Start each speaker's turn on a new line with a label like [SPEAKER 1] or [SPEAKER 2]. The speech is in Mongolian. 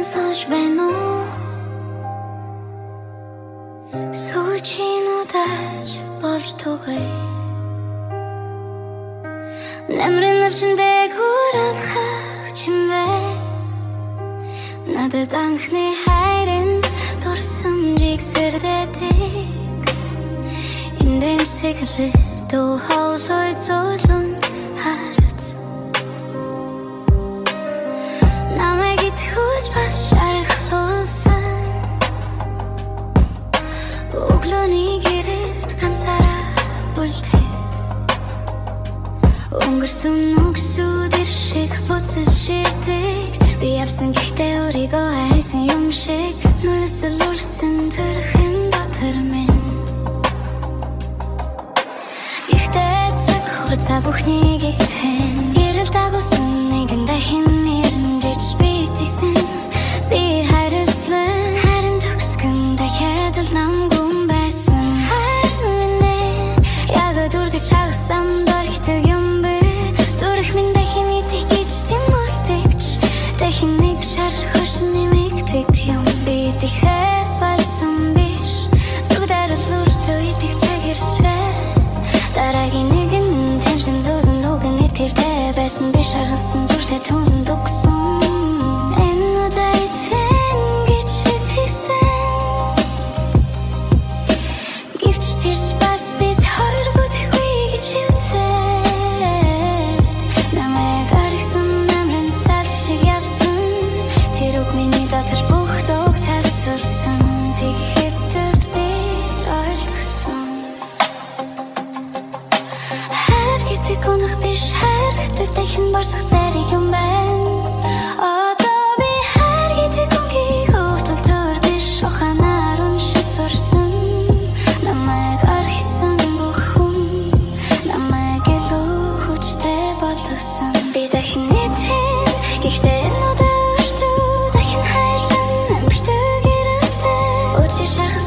[SPEAKER 1] сонсож байна уу? Сүүчийн удаж болтугай Намрын навчандайг хүрэлхэх чимвэ Надад анхны хайрын дурсамжийг сэрдэдэг Эндэмсэглэл дүү хаусой цуулан харац Намайг итгүүж бас шархлуулсан Өглөөний гэрэлд ганцаараа үлдээд Өнгөрсөн үгсүүдэр шиг буцаж ширдэг Би явсан гэхдээ өөрийгөө хайсан юм шиг Нүлэсэл үлдсэн тэрхэн дотор минь Ихтэй цаг хугацаа бүхнийг игтэн Гэрэл дагуулсан нэгэн дахин нэрнжиж битсэн Би хайрлсан харин төгсгөн дахиад л намгүй байсан Харин минь яг дүргэж хагасан дөрхтөг юм бэ Зүрх минь дахин итэх гэж тэмүүлдэгч Дахин нэг шар хөш нэмэгдэт юм Би итгэхээ болсон биш Зүг дарал үрдөө итэх цаг ирчвэ Дараагийн нэгэн тэмшин зүүзэн лугэн итгэлтэй байсан Би шаргалсан зүрхтэй түнсэн дугсан Энэ удаа итхэн гэж итгэсэн Гэвч тэрч бас бид хоёр бүтэхгүй гэж хэлсэн Намайг аргсан намрын сал шиг явсан Тэр үг миний дотор бүх дог тасалсан Тэгэхэд би ойлгосон Хайр гэдэг унах биш хайр гэдэг дахин барсах зарим юм байна Одоо би хайр гэдэг үнгийг өвтөлтөр биш ухаанаар уншиж сурсан Намайг аргсан бүх хүн намайг илүү хүчтэй болгосон Би дахин итэн гэхдээ энэ удаа өртөө дахин хайрлан амартай гэрэлтэй Өчир шархсан